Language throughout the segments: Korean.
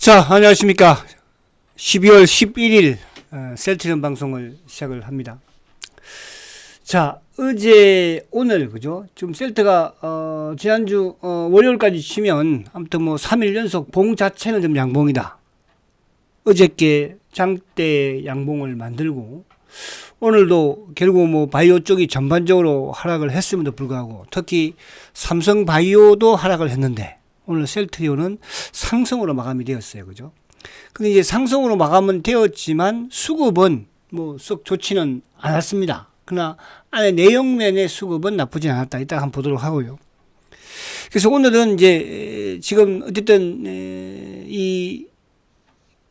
자, 안녕하십니까. 12월 11일 셀트리온 방송을 시작을 합니다. 자, 어제 오늘 그죠? 지금 셀트가 지난주 월요일까지 치면 아무튼 뭐 3일 연속 봉 자체는 좀 양봉이다. 어저께 장대 양봉을 만들고 오늘도 결국 뭐 바이오 쪽이 전반적으로 하락을 했음에도 불구하고 특히 삼성 바이오도 하락을 했는데 오늘 셀트리온은 상승으로 마감이 되었어요. 그죠? 근데 이제 상승으로 마감은 되었지만 수급은 뭐 썩 좋지는 않았습니다. 그러나 안에 내용면의 수급은 나쁘지 않았다. 이따 한번 보도록 하고요. 그래서 오늘은 이제 지금 어쨌든 이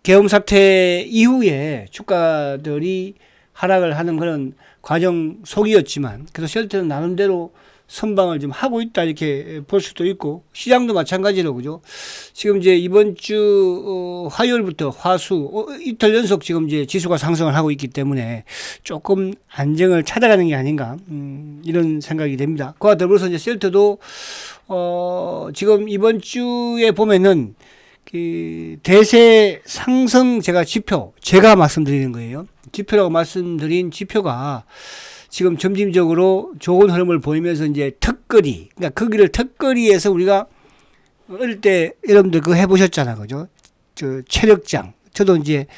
계엄 사태 이후에 주가들이 하락을 하는 그런 과정 속이었지만 그래서 셀트는 나름대로 선방을 좀 하고 있다 이렇게 볼 수도 있고 시장도 마찬가지로 그죠. 지금 이제 이번 주 화요일부터 화수 이틀 연속 지금 이제 지수가 상승을 하고 있기 때문에 조금 안정을 찾아가는 게 아닌가 이런 생각이 됩니다. 그와 더불어서 이제 셀트도 지금 이번 주에 보면은 그 대세 상승 제가 말씀드리는 거예요. 지표라고 말씀드린 지표가 지금 점진적으로 좋은 흐름을 보이면서 이제 턱걸이, 그러니까 거기를 턱걸이에서 우리가 어릴 때 여러분들 그거 해보셨잖아, 그죠? 저 체력장. 저도 이제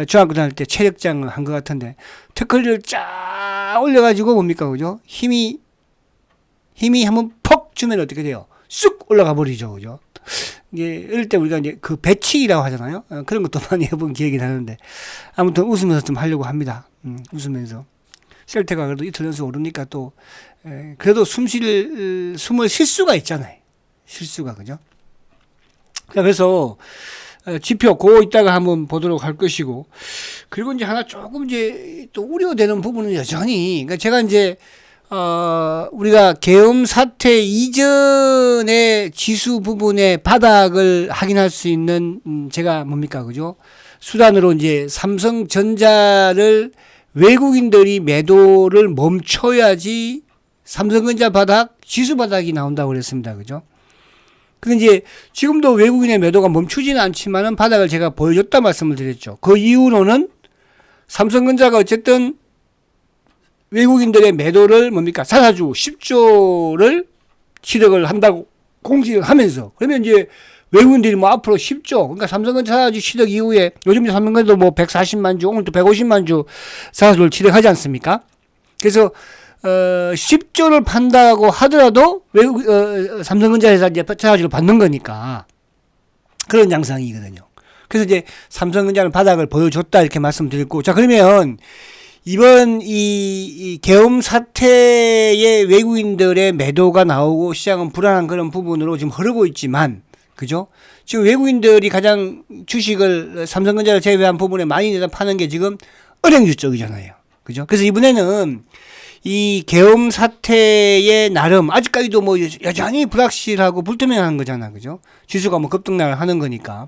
중학교 다닐 때 체력장을 한 것 같은데 턱걸이를 쫙 올려가지고 뭡니까, 그죠? 힘이 한번 퍽 주면 어떻게 돼요? 쑥 올라가 버리죠, 그죠? 이게 어릴 때 우리가 이제 그 배치기라고 하잖아요. 그런 것도 많이 해본 기억이 나는데 아무튼 웃으면서 좀 하려고 합니다. 웃으면서. 셀트가 그래도 이틀 연속 오르니까 또 그래도 숨을 쉴 수가 있잖아요. 실수가 그죠? 그래서 지표 그거 이따가 한번 보도록 할 것이고 그리고 이제 하나 조금 이제 또 우려되는 부분은 여전히 그러니까 제가 이제 우리가 계엄 사태 이전의 지수 부분의 바닥을 확인할 수 있는 제가 뭡니까 그죠? 수단으로 이제 삼성전자를 외국인들이 매도를 멈춰야지 삼성전자 바닥, 지수 바닥이 나온다고 그랬습니다. 그죠? 근데 이제 지금도 외국인의 매도가 멈추지는 않지만은 바닥을 제가 보여줬다 말씀을 드렸죠. 그 이후로는 삼성전자가 어쨌든 외국인들의 매도를 뭡니까? 사사주 10조를 실력을 한다고 공지를 하면서 그러면 이제 외국인들이 뭐 앞으로 10조, 그러니까 삼성전자 사사주 취득 이후에 요즘 삼성전자도 뭐 140만 주, 오늘도 150만 주 사사주를 취득하지 않습니까? 그래서 10조를 판다고 하더라도 외국 삼성전자에서 이제 사사주를 받는 거니까 그런 양상이거든요. 그래서 이제 삼성전자는 바닥을 보여줬다 이렇게 말씀드렸고, 자 그러면 이번 이 계엄 사태의 외국인들의 매도가 나오고 시장은 불안한 그런 부분으로 지금 흐르고 있지만. 그죠? 지금 외국인들이 가장 주식을 삼성전자를 제외한 부분에 많이 내다 파는 게 지금 은행주 쪽이잖아요. 그죠? 그래서 이번에는 이 계엄 사태의 나름 아직까지도 뭐 여전히 불확실하고 불투명한 거잖아. 그죠? 지수가 뭐 급등락을 하는 거니까.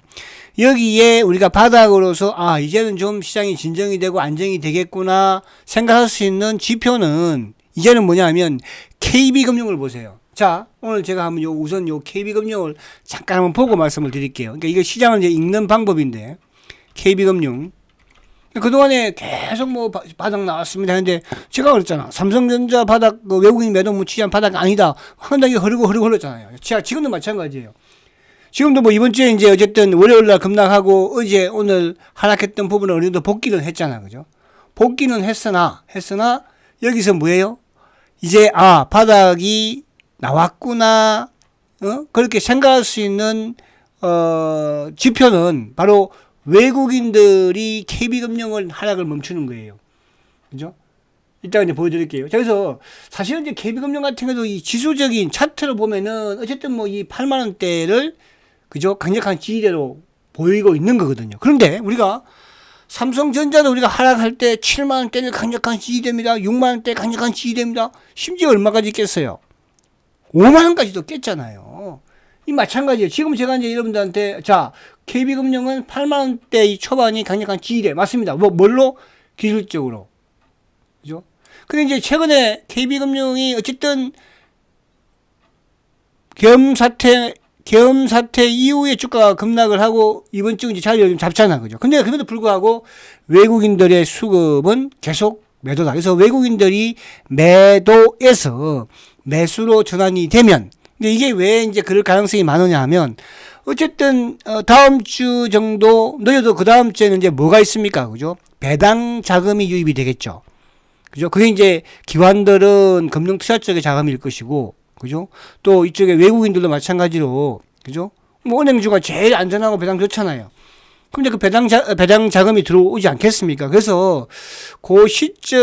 여기에 우리가 바닥으로서 이제는 좀 시장이 진정이 되고 안정이 되겠구나 생각할 수 있는 지표는 이제는 뭐냐면 KB금융을 보세요. 자, 오늘 제가 한번 우선 KB금융을 잠깐 한번 보고 말씀을 드릴게요. 그러니까 이거 시장을 이제 읽는 방법인데, KB금융. 그동안에 계속 뭐 바닥 나왔습니다 했는데, 제가 그랬잖아. 삼성전자 바닥, 외국인 매도 묻히지 바닥 아니다. 상당히 흐르잖아요. 지금도 마찬가지예요. 지금도 뭐 이번 주에 이제 어쨌든 월요일날 급락하고 어제 오늘 하락했던 부분을 어느 정도 복귀는 했잖아. 그죠? 복귀는 했으나, 여기서 뭐예요? 이제, 바닥이 나왔구나, 그렇게 생각할 수 있는, 지표는 바로 외국인들이 KB금융을 하락을 멈추는 거예요. 그죠? 이따가 이제 보여드릴게요. 그래서 사실은 이제 KB금융 같은 경우도 이 지수적인 차트로 보면은 어쨌든 뭐 이 8만원대를, 그죠? 강력한 지지대로 보이고 있는 거거든요. 그런데 우리가 삼성전자도 우리가 하락할 때 7만원대를 강력한 지지대입니다. 6만원대 강력한 지지대입니다. 심지어 얼마까지 깼어요? 5만원까지도 깼잖아요. 이 마찬가지예요. 지금 제가 이제 여러분들한테, 자, KB금융은 8만원대 이 초반이 강력한 지지대. 맞습니다. 뭘로? 기술적으로. 그죠? 근데 이제 최근에 KB금융이 어쨌든 계엄 사태 계엄 사태 이후에 주가가 급락을 하고 이번 주 이제 자리를 좀 잡잖아. 그죠? 근데 그럼에도 불구하고 외국인들의 수급은 계속 매도다. 그래서 외국인들이 매도에서 매수로 전환이 되면, 근데 이게 왜 이제 그럴 가능성이 많으냐 하면, 어쨌든 다음 주 정도 늦어도 그 다음 주에는 이제 뭐가 있습니까? 그죠? 배당 자금이 유입이 되겠죠. 그죠? 그게 이제 기관들은 금융 투자 쪽의 자금일 것이고, 그죠? 또 이쪽에 외국인들도 마찬가지로, 그죠? 뭐 은행주가 제일 안전하고 배당 좋잖아요. 그럼 이제 그 배당 자금이 들어오지 않겠습니까? 그래서 그 시점에서는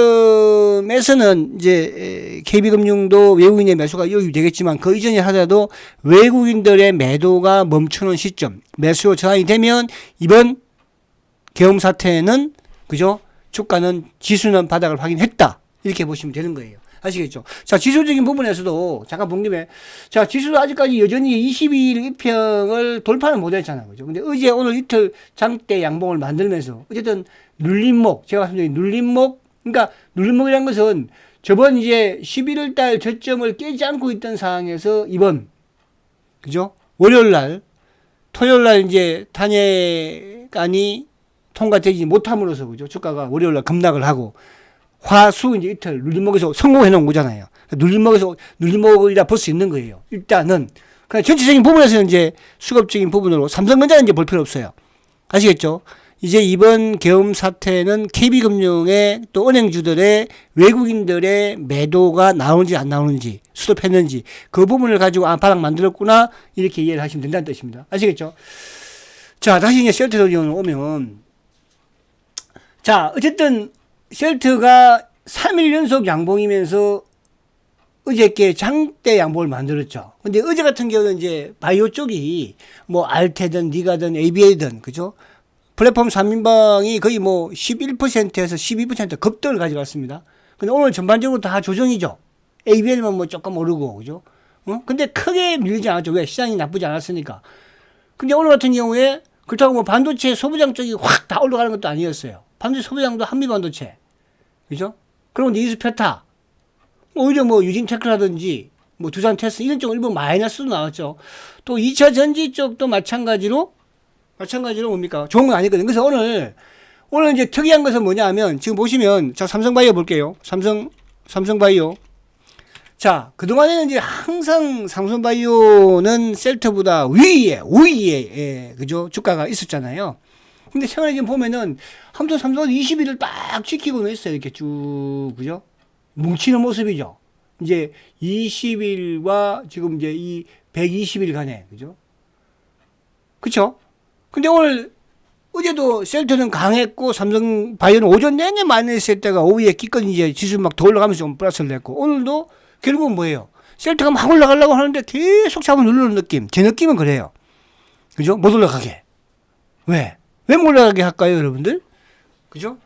이제 KB금융도 외국인의 매수가 유입이 되겠지만, 그 이전에 하더라도 외국인들의 매도가 멈추는 시점, 매수로 전환이 되면 이번 계엄 사태는, 그죠? 주가는, 지수는 바닥을 확인했다. 이렇게 보시면 되는 거예요. 아시겠죠? 자, 지수적인 부분에서도 잠깐 본 김에, 자, 지수도 아직까지 여전히 22일 이평을 돌파는 못했잖아요. 그죠? 근데 어제 오늘 이틀 장대 양봉을 만들면서 어쨌든 눌림목, 제가 말씀드린 눌림목, 그러니까 눌림목이라는 것은 저번 이제 11월 달 저점을 깨지 않고 있던 상황에서 이번, 그죠? 월요일 날, 토요일 날 이제 탄핵안이 통과되지 못함으로써, 그죠? 주가가 월요일 날 급락을 하고, 화수 이제 이틀 눌림목에서 성공해 놓은 거잖아요. 눌림목에서 눌림목이라 볼 수 있는 거예요. 일단은 그냥 전체적인 부분에서는 이제 수급적인 부분으로 삼성전자는 이제 볼 필요 없어요. 아시겠죠? 이제 이번 계엄 사태는 KB금융의 또 은행주들의 외국인들의 매도가 나오는지 안 나오는지, 수급했는지 그 부분을 가지고 바닥 만들었구나 이렇게 이해를 하시면 된다는 뜻입니다. 아시겠죠? 자, 다시 이제 셀트리온으로 오면, 자, 어쨌든 셀트가 3일 연속 양봉이면서 어저께 장대 양봉을 만들었죠. 근데 어제 같은 경우는 이제 바이오 쪽이 뭐 알테든 니가든 ABA든, 그죠? 플랫폼 3인방이 거의 뭐 11%에서 12% 급등을 가져갔습니다. 근데 오늘 전반적으로 다 조정이죠. ABL만 뭐 조금 오르고, 그죠? 근데 크게 밀리지 않았죠. 왜? 시장이 나쁘지 않았으니까. 근데 오늘 같은 경우에 그렇다고 뭐 반도체 소부장 쪽이 확 다 올라가는 것도 아니었어요. 반도체 소부장도 한미반도체. 그죠? 그리고 니스페타, 오히려 뭐 유진테크라든지 뭐 두산테스 이런 쪽 일부 마이너스도 나왔죠. 또 2차 전지 쪽도 마찬가지로 뭡니까? 좋은 건 아니거든요. 그래서 오늘 이제 특이한 것은 뭐냐 하면, 지금 보시면, 자, 삼성바이오 볼게요. 삼성바이오. 자, 그동안에는 이제 항상 삼성바이오는 셀트보다 우위에, 그죠? 주가가 있었잖아요. 근데 최근에 지금 보면은 아무튼 삼성은 20일을 딱 지키고는 있어요. 이렇게 쭉, 그죠? 뭉치는 모습이죠. 이제 20일과 지금 이제 이 120일 간에, 그죠? 그쵸? 근데 어제도 셀트는 강했고, 삼성 바이오는 오전 내내 마이너스 했다가 오후에 기껏 이제 지수 막 더 올라가면서 좀 플러스를 냈고, 오늘도 결국은 뭐예요? 셀트가 막 올라가려고 하는데 계속 잡아 누르는 느낌. 제 느낌은 그래요. 그죠? 못 올라가게. 왜 못 올라가게 할까요, 여러분들? 그죠?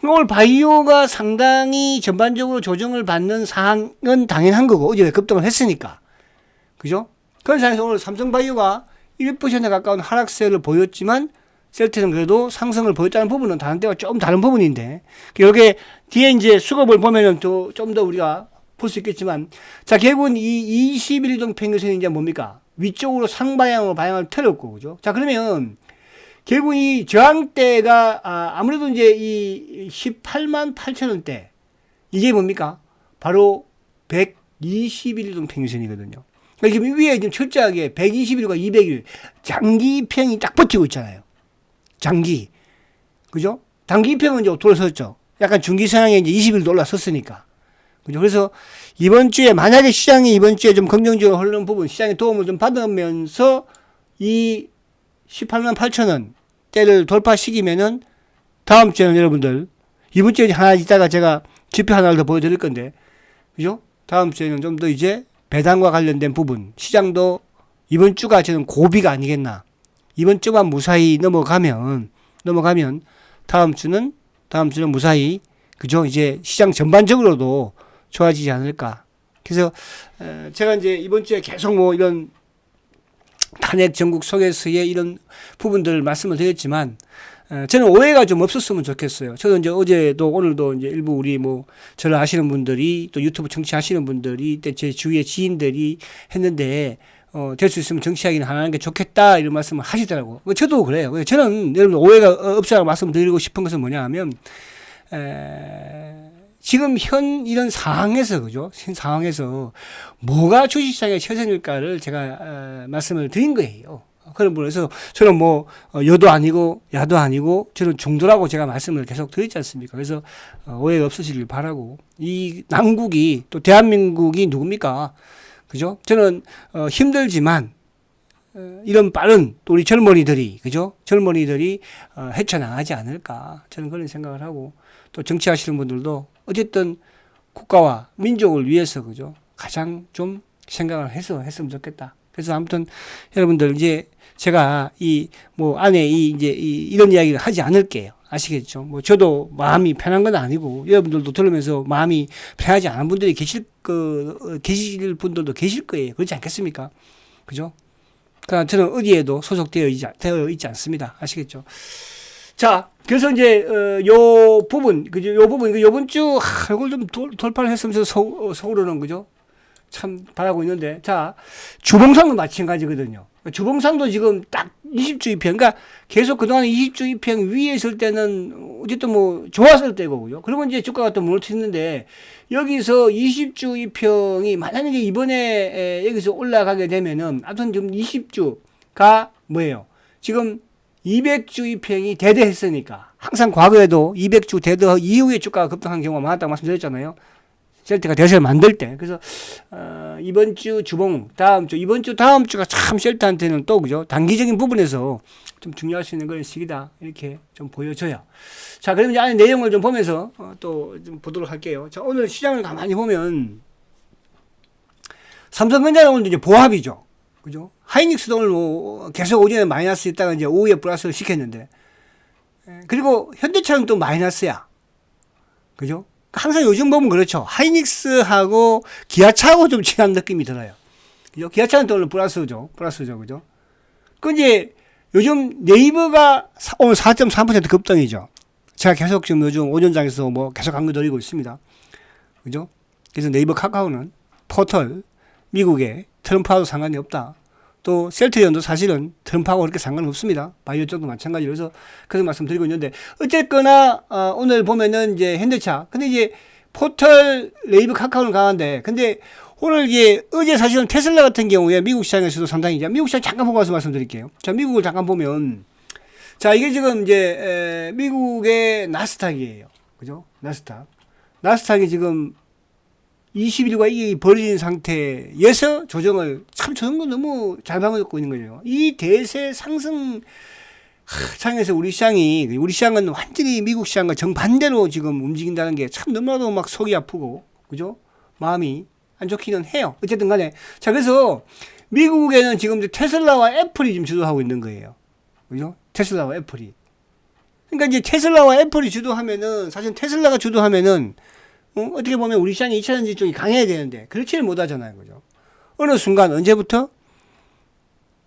오늘 바이오가 상당히 전반적으로 조정을 받는 상황은 당연한 거고, 어제 급등을 했으니까. 그죠? 그런 상황에서 오늘 삼성바이오가 1% 가까운 하락세를 보였지만, 셀트는 그래도 상승을 보였다는 부분은 다른 데와 좀 다른 부분인데, 여기 뒤에 이제 수급을 보면은 좀 더 우리가 볼 수 있겠지만, 자, 결국은 이 21동 평균선이 이제 뭡니까? 위쪽으로 상방향으로 방향을 틀었고, 그죠? 자, 그러면 결국 이 저항대가 아무래도 이제 이 18만 8천 원대, 이게 뭡니까? 바로 121동 평균선이거든요. 그러니까 지금 위에 지금 철저하게 120일과 200일 장기평이 딱 버티고 있잖아요. 장기, 그죠? 단기평은 이제 돌아섰죠. 약간 중기상황에 이제 20일도 올라섰으니까. 그죠? 그래서 이번 주에 만약에 시장이 이번 주에 좀 긍정적으로 흐르는 부분, 시장의 도움을 좀 받으면서 이 18만 8천 원 대를 돌파시키면은 다음 주에는 여러분들, 이번 주에 하나 이따가 제가 지표 하나를 더 보여드릴 건데, 그죠? 다음 주에는 좀 더 이제 배당과 관련된 부분, 시장도 이번 주가 저는 고비가 아니겠나. 이번 주만 무사히 넘어가면 다음 주는 무사히, 그죠? 이제 시장 전반적으로도 좋아지지 않을까. 그래서 제가 이제 이번 주에 계속 뭐 이런 탄핵 전국 속에서의 이런 부분들을 말씀을 드렸지만, 저는 오해가 좀 없었으면 좋겠어요. 저도 이제 어제도 오늘도 이제 일부 우리 뭐 저를 아시는 분들이, 또 유튜브 청취하시는 분들이, 또 제 주위의 지인들이 했는데, 될 수 있으면 정치하기는 안 하는 게 좋겠다 이런 말씀을 하시더라고요. 저도 그래요. 저는 여러분 오해가 없으라고 말씀드리고 싶은 것은 뭐냐 하면 지금 현 이런 상황에서 그죠? 현 상황에서 뭐가 주식시장의 최선일까를 제가 말씀을 드린 거예요. 그런 부분에서 저는 뭐 여도 아니고 야도 아니고 저는 중도라고 제가 말씀을 계속 드렸지 않습니까? 그래서 오해가 없으시길 바라고 이 난국이 또 대한민국이 누굽니까? 그죠? 저는 힘들지만 이런 빠른 또 우리 젊은이들이 그죠? 젊은이들이 헤쳐나가지 않을까 저는 그런 생각을 하고 또 정치하시는 분들도 어쨌든 국가와 민족을 위해서 그죠? 가장 좀 생각을 해서 했으면 좋겠다. 그래서 아무튼 여러분들 이제 제가 안에 이런 이야기를 하지 않을게요. 아시겠죠? 뭐 저도 마음이 편한 건 아니고 여러분들도 들으면서 마음이 편하지 않은 분들이 계실 분들도 계실 거예요. 그렇지 않겠습니까? 그죠? 그러니까 저는 어디에도 소속되어 있지 않습니다. 아시겠죠? 자, 그래서 이제 요 부분 요번 주 이걸 좀 돌파를 했으면서 속으로는 그죠? 참 바라고 있는데, 자, 주봉상도 마찬가지거든요. 주봉상도 지금 딱 20주 이평, 그러니까 계속 그동안 20주 이평 위에 있을 때는 어쨌든 뭐 좋았을 때고요. 그러면 이제 주가가 또 무너뜨리는데, 여기서 20주 이평이 만약에 이번에 여기서 올라가게 되면은, 아무튼 지금 20주가 뭐예요? 지금 200주 이평이 대대했으니까, 항상 과거에도 200주 대대 이후에 주가가 급등한 경우가 많았다고 말씀드렸잖아요. 셀트가 대세를 만들 때. 그래서, 이번 주 주봉, 이번 주 다음 주가 참 셀트한테는 또, 그죠? 단기적인 부분에서 좀 중요할 수 있는 그런 시기다. 이렇게 좀 보여져요. 자, 그러면 이제 안에 내용을 좀 보면서, 또 좀 보도록 할게요. 자, 오늘 시장을 가만히 보면, 삼성전자는 오늘 이제 보합이죠. 그죠? 하이닉스도 오늘 뭐, 계속 오전에 마이너스 있다가 이제 오후에 플러스를 시켰는데, 그리고 현대차는 또 마이너스야. 그죠? 항상 요즘 보면 그렇죠. 하이닉스하고 기아차하고 좀 친한 느낌이 들어요. 그죠? 기아차는 또 오늘 플러스죠. 그죠? 그 이제 요즘 네이버가 오늘 4.3% 급등이죠. 제가 계속 지금 요즘 오전장에서 뭐 계속 강조 드리고 있습니다. 그죠? 그래서 네이버 카카오는 포털, 미국의 트럼프하고 상관이 없다. 또 셀트리온도 사실은 트럼프하고 그렇게 상관은 없습니다. 바이오 쪽도 마찬가지로. 그래서 그런 말씀 드리고 있는데 어쨌거나 오늘 보면은 이제 현대차 근데 이제 포털 네이버 카카오는 강한데 근데 오늘 이제 어제 사실은 테슬라 같은 경우에 미국 시장에서도 상당히 이제 미국 시장 잠깐 보고 와서 말씀드릴게요. 자, 미국을 잠깐 보면 자, 이게 지금 이제 미국의 나스닥이에요. 그죠? 나스닥이 지금 20일과 이게 벌어진 상태에서 조정도 너무 잘 방어받고 있는 거죠. 이 대세 상승 창에서 우리 시장은 완전히 미국 시장과 정반대로 지금 움직인다는 게 참 너무나도 막 속이 아프고, 그죠? 마음이 안 좋기는 해요. 어쨌든 간에. 자, 그래서 미국에는 지금 테슬라와 애플이 지금 주도하고 있는 거예요. 그죠? 테슬라와 애플이. 그러니까 이제 테슬라와 애플이 주도하면은, 사실 테슬라가 주도하면은, 어떻게 보면 우리 시장이 2차전지 쪽이 강해야 되는데 그렇지는 못하잖아요. 그죠? 어느 순간 언제부터?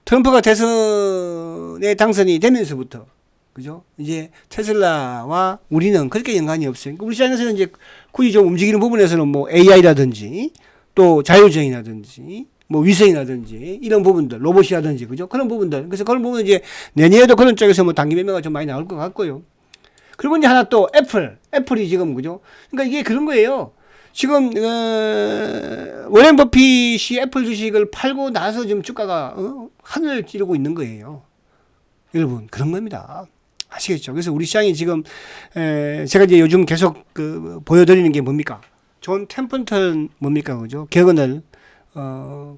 트럼프가 대선에 당선이 되면서부터 그죠? 이제 테슬라와 우리는 그렇게 연관이 없어요. 우리 시장에서는 이제 굳이 좀 움직이는 부분에서는 뭐 AI라든지 또 자율주행이라든지 뭐 위성이라든지 이런 부분들, 로봇이라든지 그죠? 그런 부분들. 그래서 그런 부분은 이제 내년에도 그런 쪽에서 뭐 단기 매매가 좀 많이 나올 것 같고요. 그리고 이제 하나 또 애플이 지금 그죠? 그러니까 이게 그런 거예요. 지금 워렌 버핏이 애플 주식을 팔고 나서 지금 주가가 하늘을 찌르고 있는 거예요. 여러분 그런 겁니다. 아시겠죠? 그래서 우리 시장이 지금 제가 이제 요즘 계속 보여드리는 게 뭡니까? 존 템플턴 뭡니까 그죠? 격언을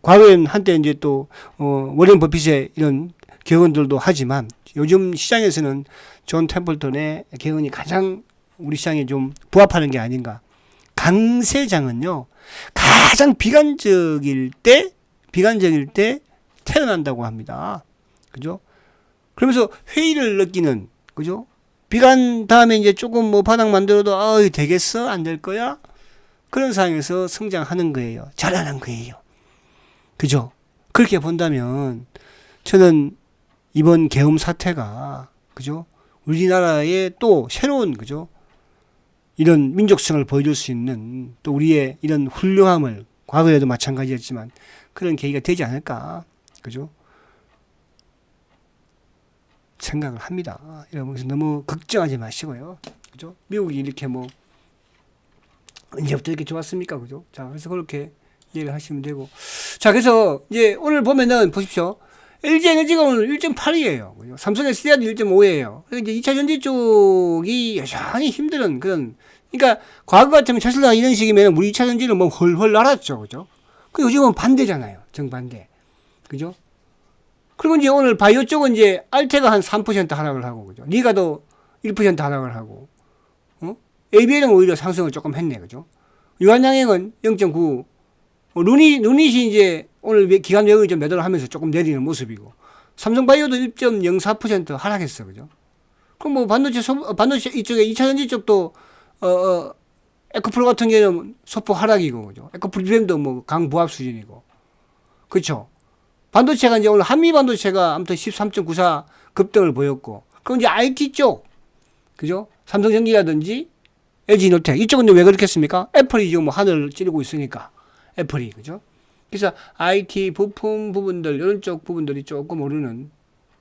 과거엔 한때 이제 또 워렌 버핏의 이런 격언들도 하지만 요즘 시장에서는 존 템플턴의 격언이 가장 우리 시장에 좀 부합하는 게 아닌가. 강세장은요, 가장 비관적일 때 태어난다고 합니다. 그죠? 그러면서 회의를 느끼는, 그죠? 비관 다음에 이제 조금 뭐 바닥 만들어도, 되겠어? 안 될 거야? 그런 상황에서 성장하는 거예요. 자라는 거예요. 그죠? 그렇게 본다면, 저는 이번 계엄 사태가, 그죠? 우리나라의 또 새로운, 그죠? 이런 민족성을 보여줄 수 있는 또 우리의 이런 훌륭함을 과거에도 마찬가지였지만 그런 계기가 되지 않을까. 그죠? 생각을 합니다. 여러분, 너무 걱정하지 마시고요. 그죠? 미국이 이렇게 뭐, 언제부터 이렇게 좋았습니까? 그죠? 자, 그래서 그렇게 이해를 하시면 되고. 자, 그래서 이제 오늘 보면은 보십시오. LG 에너지가 오늘 1.8이에요. 그죠? 삼성 SDI도 1.5예요. 그래서 이제 2차 전지 쪽이 여전히 힘든 그런, 그러니까 과거 같으면 테슬라 이런 식이면 우리 2차 전지는 뭐 헐헐 날았죠. 그죠? 그 요즘은 반대잖아요. 정반대. 그죠? 그리고 이제 오늘 바이오 쪽은 이제 알테가 한 3% 하락을 하고, 그죠? 리가도 1% 하락을 하고, ABL은 오히려 상승을 조금 했네, 그죠? 유한양행은 0.9, 루닛이 이제 오늘 기간 여행이 좀 매도를 하면서 조금 내리는 모습이고, 삼성바이오도 1.04% 하락했어, 그죠? 그럼 뭐 반도체 이쪽에 2차전지 쪽도, 에코프로 같은 경우는 소폭 하락이고, 그죠? 에코프리즘도 뭐 강보합 수준이고, 그쵸? 반도체가 이제 오늘 한미 반도체가 아무튼 13.94 급등을 보였고, 그럼 이제 IT 쪽, 그죠? 삼성전기라든지 LG이노텍 이쪽은 왜 그렇겠습니까? 애플이 지금 뭐 하늘을 찌르고 있으니까 애플이 그죠? 그래서 IT 부품 부분들 이런 쪽 부분들이 조금 오르는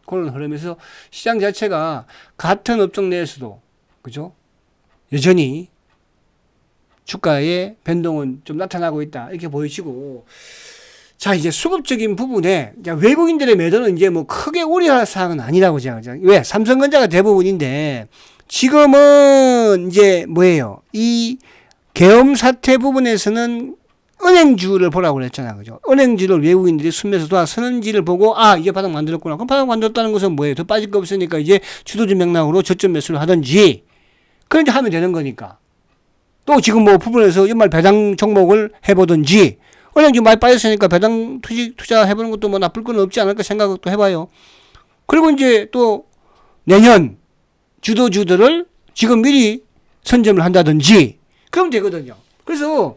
그런 흐름에서 시장 자체가 같은 업종 내에서도 그죠? 여전히 주가의 변동은 좀 나타나고 있다 이렇게 보이시고. 자, 이제 수급적인 부분에 외국인들의 매도는 이제 뭐 크게 우려할 사항은 아니라고 제가. 왜? 삼성전자가 대부분인데 지금은 이제 뭐예요? 이 계엄 사태 부분에서는 은행주를 보라고 그랬잖아. 그죠? 은행주를 외국인들이 순매수 도와서는지를 보고 이제 바닥 만들었구나. 그럼 바닥 만들었다는 것은 뭐예요? 더 빠질 거 없으니까 이제 주도주 맥락으로 저점 매수를 하든지 그런 데 하면 되는 거니까. 또 지금 뭐 부분에서 연말 배당 종목을 해보든지 은행주 많이 빠졌으니까 배당 투자 해보는 것도 뭐 나쁠 건 없지 않을까 생각도 해봐요. 그리고 이제 또 내년 주도주들을 지금 미리 선점을 한다든지 그러면 되거든요. 그래서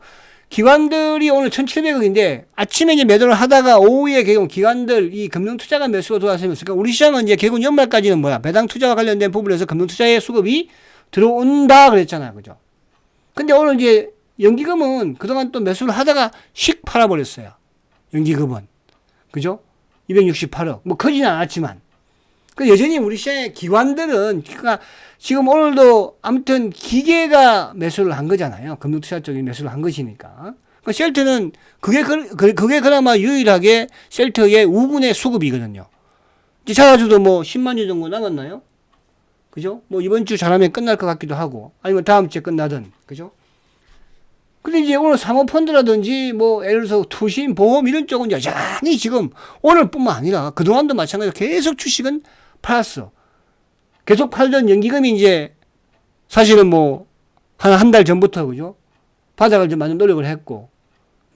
기관들이 오늘 1,700억인데 아침에 이제 매도를 하다가 오후에 결국 기관들 이 금융투자가 매수가 들어왔으면서 그러니까 우리 시장은 이제 결국 연말까지는 뭐야 배당 투자와 관련된 부분에서 금융투자의 수급이 들어온다 그랬잖아요. 그죠? 근데 오늘 이제 연기금은 그동안 또 매수를 하다가 씩 팔아버렸어요. 연기금은. 그죠? 268억. 뭐 커지는 않았지만. 그 여전히 우리 시장의 기관들은 그러니까 지금 오늘도 아무튼 기계가 매수를 한 거잖아요. 금융투자 쪽이 매수를 한 것이니까. 그 셀트는 그게 그나마 유일하게 셀트의 우분의 수급이거든요. 이제 자사주도 뭐 10만 주 정도 남았나요? 그죠? 뭐 이번 주 잘하면 끝날 것 같기도 하고 아니면 다음 주에 끝나든. 그죠? 근데 이제 오늘 사모펀드라든지 뭐 예를 들어서 투신, 보험 이런 쪽은 여전히 지금 오늘뿐만 아니라 그동안도 마찬가지로 계속 주식은 팔았어. 계속 팔던 연기금이 이제 사실은 뭐 한 달 전부터 그죠? 바닥을 좀 많이 노력을 했고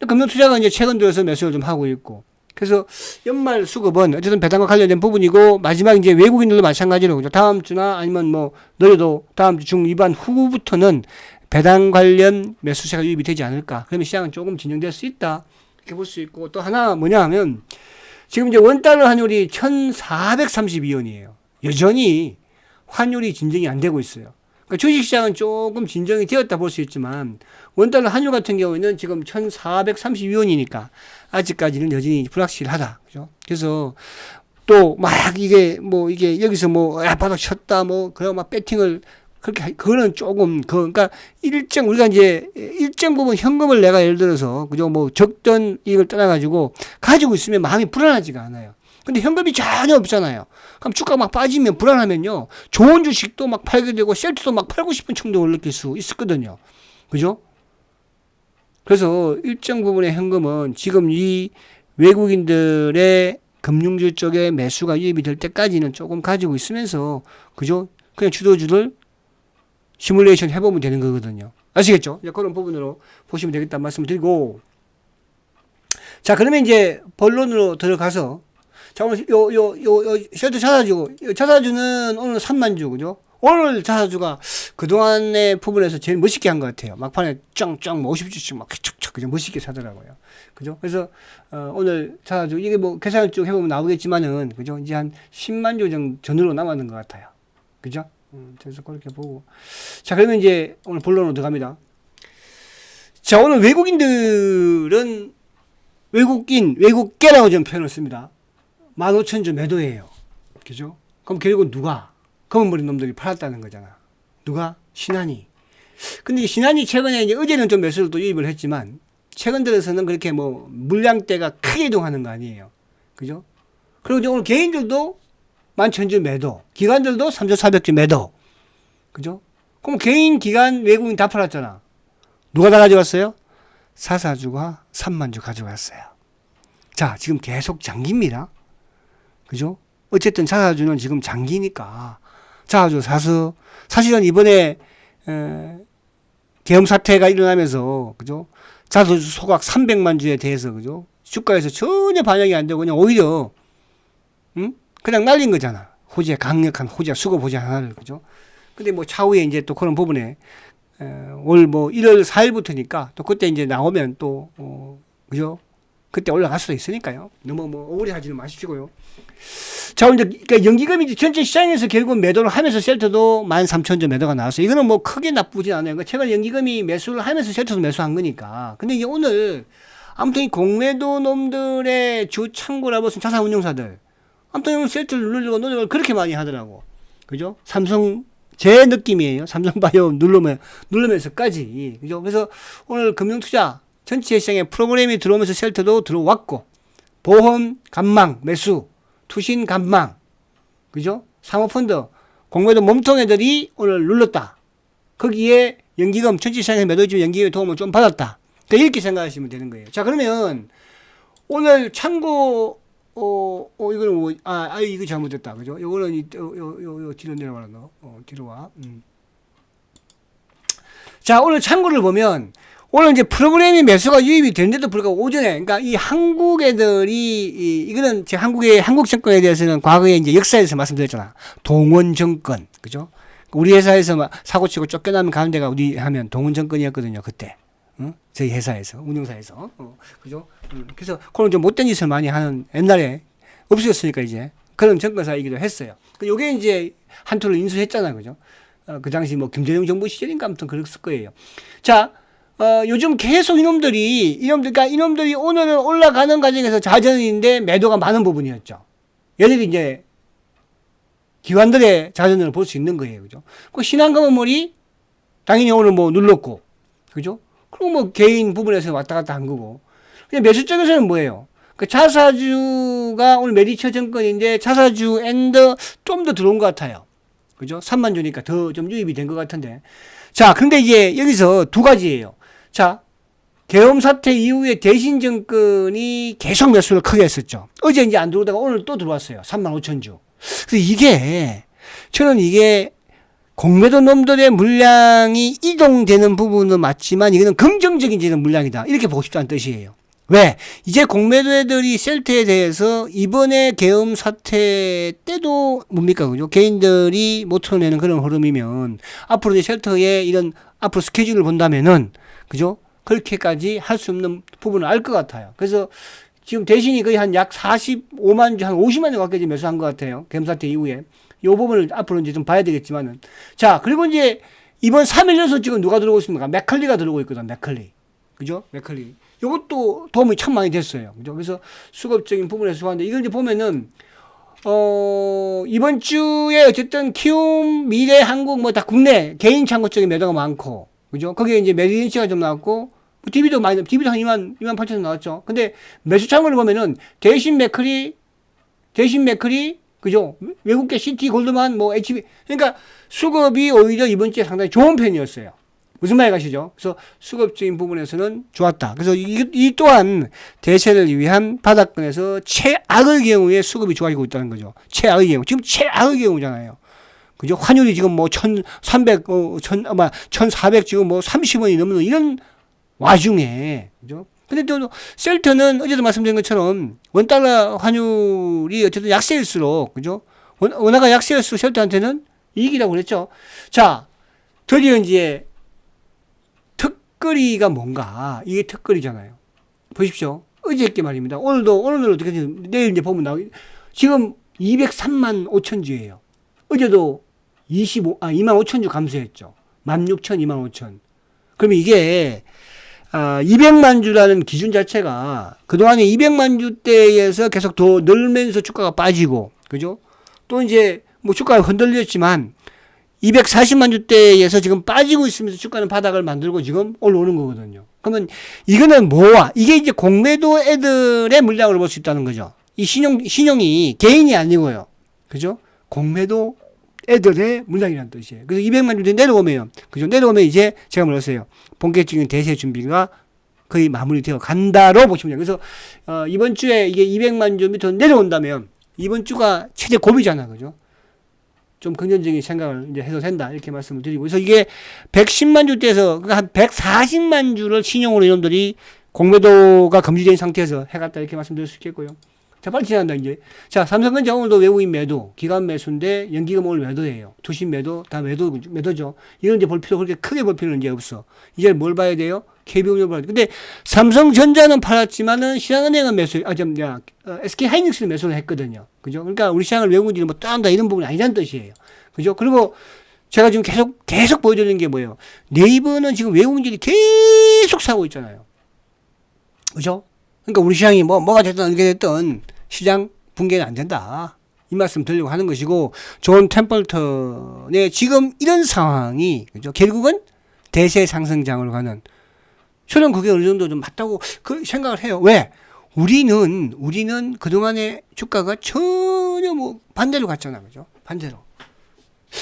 금융투자가 이제 최근 들어서 매수를 좀 하고 있고 그래서 연말 수급은 어쨌든 배당과 관련된 부분이고 마지막 이제 외국인들도 마찬가지로 그죠? 다음 주나 아니면 뭐 늦어도 다음 주 중후반 후부터는 배당 관련 매수세가 유입이 되지 않을까. 그러면 시장은 조금 진정될 수 있다. 이렇게 볼 수 있고 또 하나 뭐냐 하면 지금 이제 원달러 환율이 1,432원이에요. 여전히 환율이 진정이 안 되고 있어요. 그러니까 주식시장은 조금 진정이 되었다 볼 수 있지만 원달러 환율 같은 경우에는 지금 1,432원이니까 아직까지는 여전히 불확실하다. 그죠? 그래서 또 막 이게 뭐 이게 여기서 뭐 바닥 쳤다 뭐 그냥 막 배팅을 그렇게 그거는 조금 그러니까 우리가 이제 일정 부분 현금을 내가 예를 들어서 그죠 뭐 적던 이익을 떠나가지고 가지고 있으면 마음이 불안하지가 않아요. 근데 현금이 전혀 없잖아요. 그럼 주가 막 빠지면 불안하면요 좋은 주식도 막 팔게 되고 셀트도 막 팔고 싶은 충동을 느낄 수 있었거든요. 그죠? 그래서 일정 부분의 현금은 지금 이 외국인들의 금융주 쪽에 매수가 유입이 될 때까지는 조금 가지고 있으면서 그죠? 그냥 주도주들 시뮬레이션 해보면 되는 거거든요. 아시겠죠? 그런 부분으로 보시면 되겠다는 말씀을 드리고. 자, 그러면 이제 본론으로 들어가서. 자, 오늘 셔츠 자사주는 오늘 3만주, 그죠? 오늘 자사주가 그동안의 부분에서 제일 멋있게 한 것 같아요. 막판에 짱짱 50주씩 막 척척 그죠? 멋있게 사더라고요. 그죠? 그래서, 오늘 자사주, 이게 뭐 계산을 쭉 해보면 나오겠지만은, 그죠? 이제 한 10만주 전후로 남았는 것 같아요. 그죠? 그래서 그렇게 보고. 자, 그러면 이제 오늘 본론으로 들어갑니다. 자, 오늘 외국인들은 외국계라고 좀 표현을 씁니다. 15,000주 매도예요. 그죠? 그럼 결국은 누가? 검은 머리 놈들이 팔았다는 거잖아. 누가? 신한이. 근데 신한이 최근에 이제 어제는 좀 매수를 또 유입을 했지만 최근 들어서는 그렇게 뭐 물량대가 크게 이동하는 거 아니에요. 그죠? 그리고 이제 오늘 개인들도 11,000주 매도, 기관들도 3,400주 매도. 그죠? 그럼 개인, 기관, 외국인 다 팔았잖아. 누가 다 가져갔어요? 사사주가 3만주 가져갔어요. 자, 지금 계속 장기입니다. 그죠? 어쨌든 사사주는 지금 장기니까. 사사주 사수. 사실은 이번에, 계엄 사태가 일어나면서, 그죠? 사사주 소각 300만 주에 대해서, 그죠? 주가에서 전혀 반영이 안 되고, 그냥 오히려, 그냥 날린 거잖아. 호재, 강력한 호재, 수급 호재 하나를, 그죠? 근데 뭐 차후에 이제 또 그런 부분에, 올 뭐 1월 4일부터니까 또 그때 이제 나오면 또, 그죠? 그때 올라갈 수도 있으니까요. 너무 뭐 오래 하지는 마십시오요. 자, 이제 그러니까 연기금이 전체 시장에서 결국 매도를 하면서 셀트도 13,000주 매도가 나왔어요. 이거는 뭐 크게 나쁘진 않아요. 그러니까 최근 연기금이 매수를 하면서 셀트도 매수한 거니까. 근데 이제 오늘 아무튼 이 공매도 놈들의 주 창구라 무슨 자산운용사들 아무튼 셀트를 누르려고 노력을 그렇게 많이 하더라고. 그죠? 삼성 제 느낌이에요. 삼성바이오 누르면서까지. 그죠? 그래서 오늘 금융투자 전체 시장에 프로그램이 들어오면서 셀트도 들어왔고, 보험, 간망, 매수, 투신, 간망, 그죠? 사모펀드, 공매도 몸통 애들이 오늘 눌렀다. 거기에 연기금, 전체 시장에 매도해주면 연기금의 도움을 좀 받았다. 그러니까 이렇게 생각하시면 되는 거예요. 자, 그러면 오늘 참고, 이거는 뭐, 이거 잘못됐다. 그죠? 이거는, 뒤로 내려와라, 너. 뒤로 와. 자, 오늘 참고를 보면, 오늘 이제 프로그램이 매수가 유입이 되는데도 불구하고 오전에, 그러니까 이 한국 애들이, 이거는 제 한국 정권에 대해서는 과거에 이제 역사에서 말씀드렸잖아. 동원정권. 그죠? 우리 회사에서 사고치고 쫓겨나면 가는 데가 우리 하면 동원정권이었거든요. 그때. 저희 회사에서, 운영사에서. 그죠? 그래서 그런 좀 못된 짓을 많이 하는 옛날에 없어졌으니까 이제 그런 정권사이기도 했어요. 요게 이제 한투를 인수했잖아요. 그죠? 그 당시 뭐 김대중 정부 시절인가 아무튼 그랬을 거예요. 자, 요즘 계속 그러니까 이놈들이 오늘은 올라가는 과정에서 자전인데 매도가 많은 부분이었죠. 얘들이 이제 기관들의 자전을 볼 수 있는 거예요. 그죠? 그 신한금은물이 당연히 오늘 뭐 눌렀고, 그죠? 그리고 뭐 개인 부분에서 왔다 갔다 한 거고. 근데 매수 쪽에서는 뭐예요? 그 자사주가 오늘 메디처 정권인데 자사주 엔더 좀 더 들어온 것 같아요. 그죠? 3만 주니까 더 좀 유입이 된 것 같은데. 자, 근데 이제 여기서 두 가지예요. 자, 계엄 사태 이후에 대신 정권이 계속 매수를 크게 했었죠. 어제 이제 안 들어오다가 오늘 또 들어왔어요. 35,000주. 그래서 저는 이게 공매도 놈들의 물량이 이동되는 부분은 맞지만 이거는 긍정적인 물량이다. 이렇게 보고 싶다는 뜻이에요. 왜? 이제 공매도 애들이 셀트에 대해서 이번에 계엄 사태 때도 뭡니까? 그죠? 개인들이 못 털어내는 그런 흐름이면 앞으로 이제 셀트의 이런 앞으로 스케줄을 본다면은 그죠? 그렇게까지 할 수 없는 부분을 알 것 같아요. 그래서 지금 대신이 거의 한 약 45만 주, 한 50만 주 가까이 매수한 것 같아요. 계엄 사태 이후에. 이 부분을 앞으로 이제 좀 봐야 되겠지만은. 자, 그리고 이제 이번 3일 연속 지금 누가 들어오고 있습니까? 맥컬리가 들어오고 있거든, 맥컬리. 그죠? 맥컬리. 요것도 도움이 참 많이 됐어요. 그죠? 그래서 수급적인 부분에서 좋았는데, 이걸 이제 보면은, 이번 주에 어쨌든 키움, 미래, 한국 뭐 다 국내 개인 창고 쪽에 매도가 많고, 그죠? 거기에 이제 메디인치가 좀 나왔고, DB도 한 2만 8천 나왔죠. 근데 매수 창고를 보면은 대신 맥컬리, 그죠? 외국계 CT, 골드만, 뭐 HB. 그러니까 수급이 오히려 이번 주에 상당히 좋은 편이었어요. 무슨 말이 가시죠? 그래서 수급적인 부분에서는 좋았다. 그래서 이 또한 대세를 위한 바닥권에서 최악의 경우에 수급이 좋아지고 있다는 거죠. 최악의 경우. 지금 최악의 경우잖아요. 그죠? 환율이 지금 뭐 1,400 지금 뭐 30원이 넘는 이런 와중에, 그죠? 근데 또 셀트는 어제도 말씀드린 것처럼 원달러 환율이 어쨌든 약세일수록, 그죠? 원화가 약세일수록 셀트한테는 이익이라고 그랬죠. 자, 드디어 이제 특거리가 뭔가, 이게 특거리잖아요. 보십시오. 어저께 말입니다. 오늘은 어떻게 되지? 내일 이제 보면 지금 203만 5천 주예요. 어제도 2만 5천 주 감소했죠. 16,000, 2만 5천. 그러면 이게 200만 주라는 기준 자체가 그동안에 200만 주대에서 계속 더 늘면서 주가가 빠지고, 그죠? 또 이제 뭐 주가가 흔들렸지만 240만 주대에서 지금 빠지고 있으면서 주가는 바닥을 만들고 지금 올라오는 거거든요. 그러면 이거는 뭐와? 이게 이제 공매도 애들의 물량을 볼 수 있다는 거죠. 이 신용이 개인이 아니고요. 그죠? 공매도 애들의 물량이라는 뜻이에요. 그래서 200만 주대 내려오면, 그죠? 내려오면 이제 제가 말했어요. 본격적인 대세 준비가 거의 마무리되어 간다로 보시면 돼요. 그래서, 이번 주에 이게 200만 주 밑으로 내려온다면, 이번 주가 최대 고비잖아. 그죠? 좀 긍정적인 생각을 이제 해도 된다. 이렇게 말씀을 드리고. 그래서 이게 110만 주대에서 한 140만 주를 신용으로 이놈들이 공매도가 금지된 상태에서 해갔다. 이렇게 말씀드릴 수 있겠고요. 자, 빨리 지나간다, 이제. 자, 삼성전자 오늘도 외국인 매도, 기관 매수인데, 연기금 오늘 매도예요. 투신 매도, 다 매도죠. 이건 이제 볼 필요, 그렇게 크게 볼 필요는 이제 없어. 이제 뭘 봐야 돼요? KB금융을 봐야 돼. 근데, 삼성전자는 팔았지만은, 신한은행은 SK 하이닉스는 매수를 했거든요. 그죠? 그러니까, 우리 시장을 외국인들이 뭐 떠난다, 이런 부분이 아니라는 뜻이에요. 그죠? 그리고, 제가 지금 계속 보여드리는 게 뭐예요? 네이버는 지금 외국인들이 계속 사고 있잖아요. 그죠? 그러니까 우리 시장이 뭐가 됐든 어떻게 됐든 시장 붕괴는 안 된다. 이 말씀 드리려고 하는 것이고, 존 템플턴의 지금 이런 상황이, 그죠? 결국은 대세 상승장으로 가는, 저는 그게 어느 정도 좀 맞다고 그 생각을 해요. 왜? 우리는 그동안의 주가가 전혀 뭐 반대로 갔잖아. 그죠? 반대로.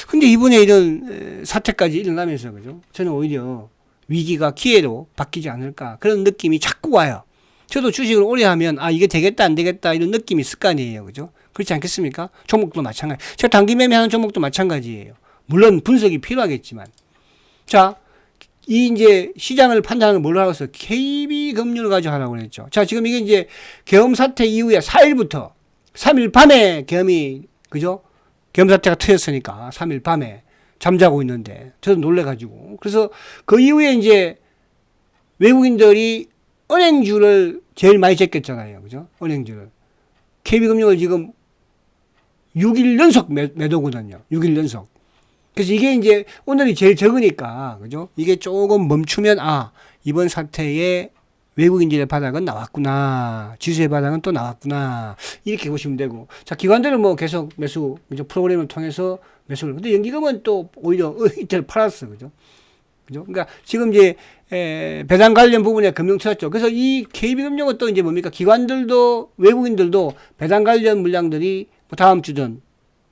근데 이번에 이런 사태까지 일어나면서, 그죠? 저는 오히려 위기가 기회로 바뀌지 않을까. 그런 느낌이 자꾸 와요. 저도 주식을 오래 하면, 이게 되겠다, 안 되겠다, 이런 느낌이 있을 거 아니에요. 그죠? 그렇지 않겠습니까? 종목도 마찬가지. 제가 단기 매매하는 종목도 마찬가지예요. 물론 분석이 필요하겠지만. 자, 이제 시장을 판단하는 뭘 하고 있어요? KB금융을 가지고 하라고 그랬죠. 자, 지금 이게 이제 계엄 사태 이후에 4일부터 3일 밤에 계엄이, 그죠? 계엄 사태가 터졌으니까 3일 밤에 잠자고 있는데, 저도 놀래가지고. 그래서 그 이후에 이제 외국인들이 은행주를 제일 많이 제꼈잖아요. 그죠? 은행주를. KB금융을 지금 6일 연속 매도거든요. 6일 연속. 그래서 이게 이제 오늘이 제일 적으니까, 그죠? 이게 조금 멈추면, 이번 사태에 외국인들의 바닥은 나왔구나. 지수의 바닥은 또 나왔구나. 이렇게 보시면 되고. 자, 기관들은 뭐 계속 매수, 그죠? 프로그램을 통해서 매수를. 근데 연기금은 또 오히려 이틀 팔았어. 그죠? 그죠? 그러니까 지금 이제 배당 관련 부분에 금융 터졌죠. 그래서 이 KB금융은 또 이제 뭡니까? 기관들도 외국인들도 배당 관련 물량들이 뭐 다음 주전,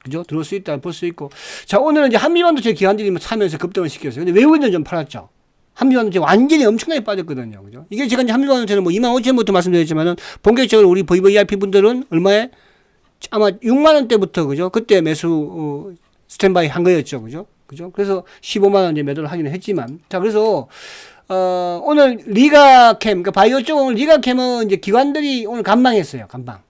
그죠? 들어올 수 있다 볼 수 있고. 자, 오늘은 이제 한미반도체 기관들이 사면서 급등을 시켰어요. 근데 외국인들은 좀 팔았죠. 한미반도체 완전히 엄청나게 빠졌거든요. 그죠? 이게 제가 이제 한미반도체는 뭐 25,000원부터 말씀드렸지만은 본격적으로 우리 VVIP 분들은 얼마에? 아마 6만원대부터, 그죠? 그때 매수, 스탠바이 한 거였죠. 그죠? 그죠? 그래서 15만원 이제 매도를 하기는 했지만. 자, 그래서, 오늘 리가캠, 그러니까 바이오 쪽 오늘 리가캠은 이제 기관들이 오늘 간방했어요. 간방.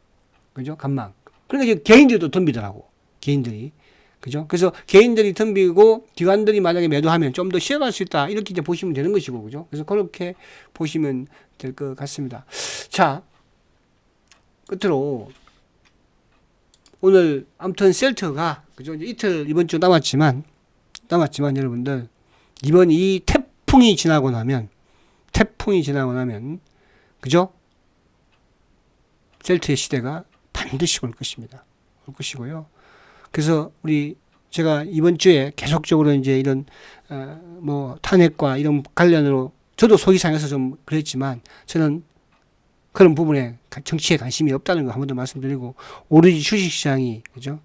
그죠? 간방. 그러니까 이제 개인들도 덤비더라고. 개인들이. 그죠? 그래서 개인들이 덤비고 기관들이 만약에 매도하면 좀 더 쉬어갈 수 있다. 이렇게 이제 보시면 되는 것이고. 그죠? 그래서 그렇게 보시면 될 것 같습니다. 자, 끝으로 오늘 아무튼 셀트가, 그죠? 이제 이틀 이번 주 남았지만 여러분들 이번 이 태풍이 지나고 나면 그죠? 셀트의 시대가 반드시 올 것입니다. 올 것이고요. 그래서 제가 이번 주에 계속적으로 이제 이런 뭐 탄핵과 이런 관련으로 저도 속이 상해서 좀 그랬지만 저는 그런 부분에 정치에 관심이 없다는 거 한 번 더 말씀드리고 오로지 주식시장이, 그죠?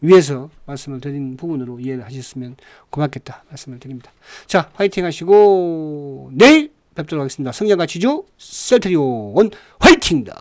위에서 말씀을 드린 부분으로 이해를 하셨으면 고맙겠다 말씀을 드립니다. 자, 화이팅 하시고 내일 뵙도록 하겠습니다. 성장가치주 셀트리온 화이팅다.